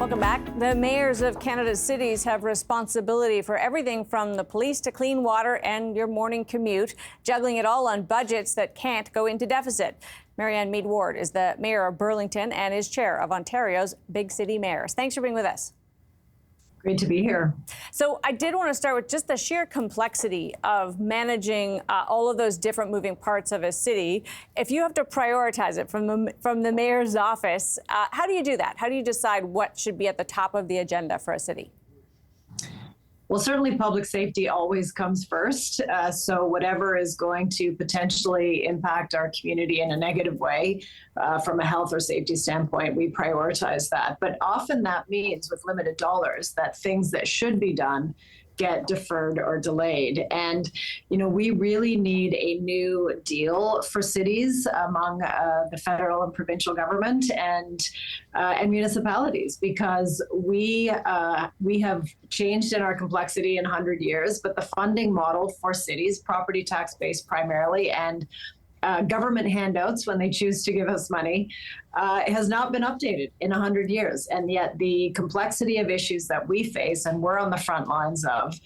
Welcome back. The mayors of Canada's cities have responsibility for everything from the police to clean water and your morning commute, juggling it all on budgets that can't go into deficit. Marianne Meed is the mayor of Burlington and is chair of Ontario's Big City Mayors. Thanks for being with us. Great to be here. So I did want to start with just the sheer complexity of managing all of those different moving parts of a city. If you have to prioritize it from the mayor's office, how do you do that? How do you decide what should be at the top of the agenda for a city? Well, certainly public safety always comes first. So whatever is going to potentially impact our community in a negative way from a health or safety standpoint, we prioritize that. But often that means with limited dollars that things that should be done get deferred or delayed. And, you know, we really need a new deal for cities among the federal and provincial government and municipalities, because we have changed in our complexity in 100 years, but the funding model for cities, property tax based primarily, and government handouts when they choose to give us money, has not been updated in 100 years. And yet the complexity of issues that we face and we're on the front lines of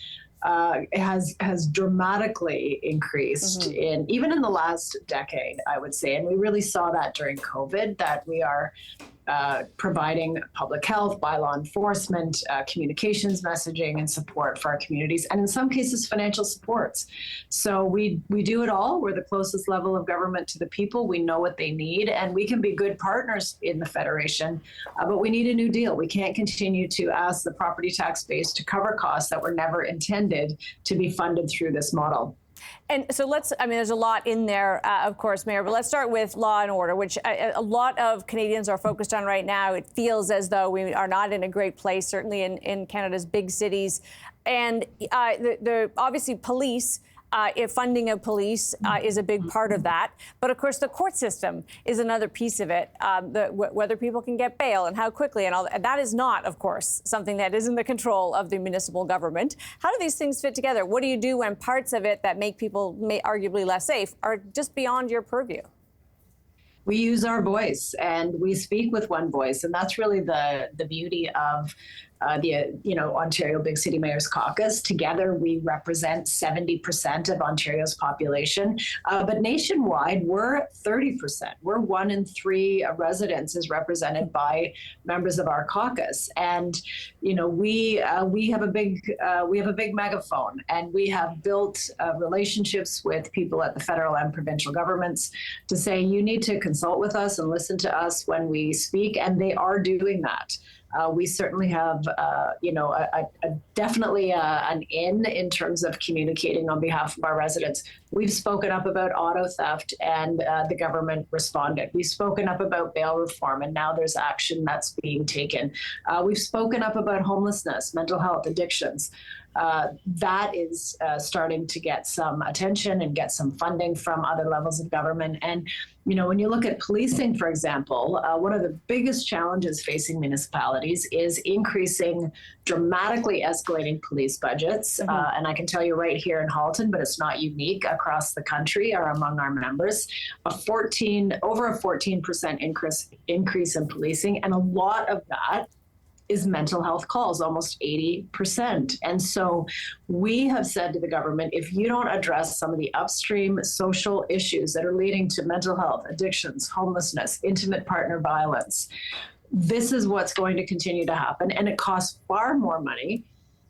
has dramatically increased even in the last decade, I would say. And we really saw that during COVID, that we are providing public health, by law enforcement, communications messaging and support for our communities, and in some cases financial supports. So we do it all. We're the closest level of government to the people. We know what they need, and we can be good partners in the Federation, but we need a new deal. We can't continue to ask the property tax base to cover costs that were never intended to be funded through this model. And so there's a lot in there, of course, Mayor, but let's start with law and order, which a lot of Canadians are focused on right now. It feels as though we are not in a great place, certainly in Canada's big cities. And obviously police, if funding of police is a big part of that. But of course, the court system is another piece of it, whether people can get bail and how quickly and all that. That is not, of course, something that is in the control of the municipal government. How do these things fit together? What do you do when parts of it that make people arguably less safe are just beyond your purview? We use our voice and we speak with one voice. And that's really the beauty of Ontario Big City Mayors Caucus. Together, we represent 70% of Ontario's population, but nationwide, we're 30%. We're 1 in 3 residents is represented by members of our caucus, and we have a big megaphone, and we have built relationships with people at the federal and provincial governments to say you need to consult with us and listen to us when we speak, and they are doing that. We certainly have, definitely an in terms of communicating on behalf of our residents. We've spoken up about auto theft, and the government responded. We've spoken up about bail reform, and now there's action that's being taken. We've spoken up about homelessness, mental health, addictions. That is starting to get some attention and get some funding from other levels of government. And, when you look at policing, for example, one of the biggest challenges facing municipalities is dramatically escalating police budgets. And I can tell you right here in Halton, but it's not unique across the country or among our members, over a 14% increase in policing. And a lot of that is mental health calls, almost 80%. And so we have said to the government, if you don't address some of the upstream social issues that are leading to mental health, addictions, homelessness, intimate partner violence, this is what's going to continue to happen. And it costs far more money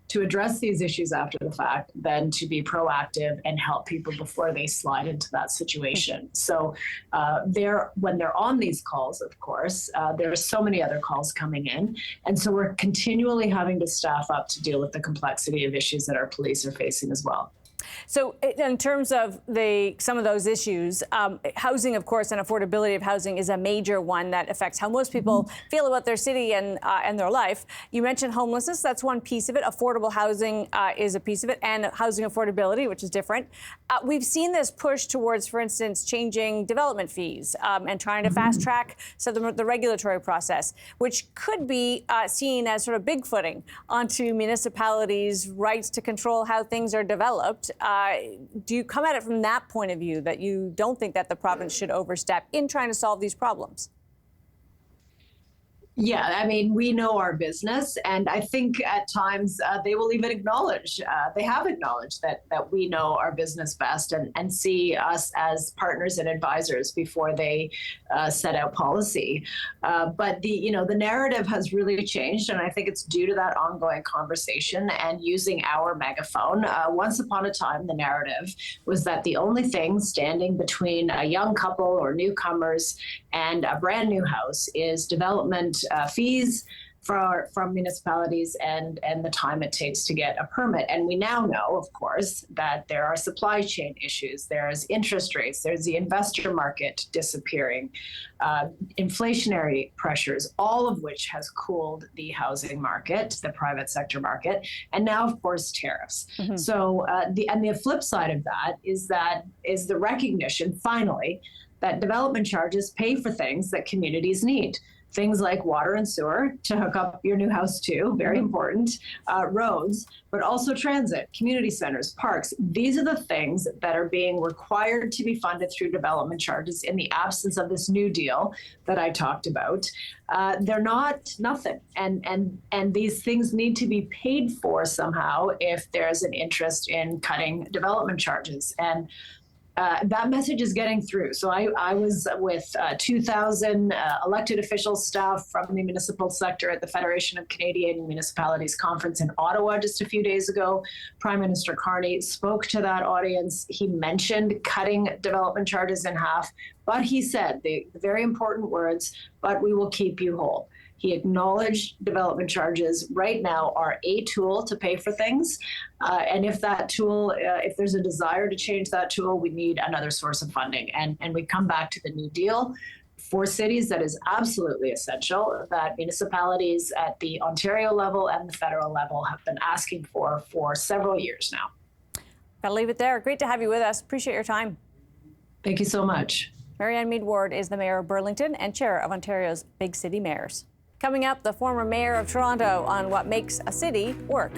to address these issues after the fact than to be proactive and help people before they slide into that situation. So when they're on these calls, of course, there are so many other calls coming in. And so we're continually having to staff up to deal with the complexity of issues that our police are facing as well. So in terms of some of those issues, housing, of course, and affordability of housing is a major one that affects how most people feel about their city and their life. You mentioned homelessness. That's one piece of it. Affordable housing is a piece of it, and housing affordability, which is different. We've seen this push towards, for instance, changing development fees and trying to fast track the regulatory process, which could be seen as sort of big footing onto municipalities' rights to control how things are developed. Do you come at it from that point of view, that you don't think that the province should overstep in trying to solve these problems? Yeah, I mean, we know our business, and I think at times they will even acknowledge, they have acknowledged that we know our business best and see us as partners and advisors before they set out policy. But the narrative has really changed, and I think it's due to that ongoing conversation and using our megaphone. Once upon a time, the narrative was that the only thing standing between a young couple or newcomers and a brand new house is development fees from municipalities and the time it takes to get a permit. And we now know, of course, that there are supply chain issues, there's interest rates, there's the investor market disappearing, inflationary pressures, all of which has cooled the housing market, the private sector market, and now, of course, tariffs. Mm-hmm. So the flip side of that is the recognition, finally, that development charges pay for things that communities need. Things like water and sewer to hook up your new house to, very important, roads, but also transit, community centers, parks. These are the things that are being required to be funded through development charges in the absence of this new deal that I talked about. They're not nothing. And these things need to be paid for somehow if there's an interest in cutting development charges. And that message is getting through. So I was with 2,000 elected officials, staff from the municipal sector at the Federation of Canadian Municipalities Conference in Ottawa just a few days ago. Prime Minister Carney spoke to that audience. He mentioned cutting development charges in half, but he said the very important words, "But we will keep you whole." He acknowledged development charges right now are a tool to pay for things. And if that tool, if there's a desire to change that tool, we need another source of funding. And we come back to the New Deal. For cities, that is absolutely essential, that municipalities at the Ontario level and the federal level have been asking for several years now. Gotta leave it there. Great to have you with us. Appreciate your time. Thank you so much. Marianne Meed Ward is the Mayor of Burlington and Chair of Ontario's Big City Mayors. Coming up, the former Mayor of Toronto on what makes a city work.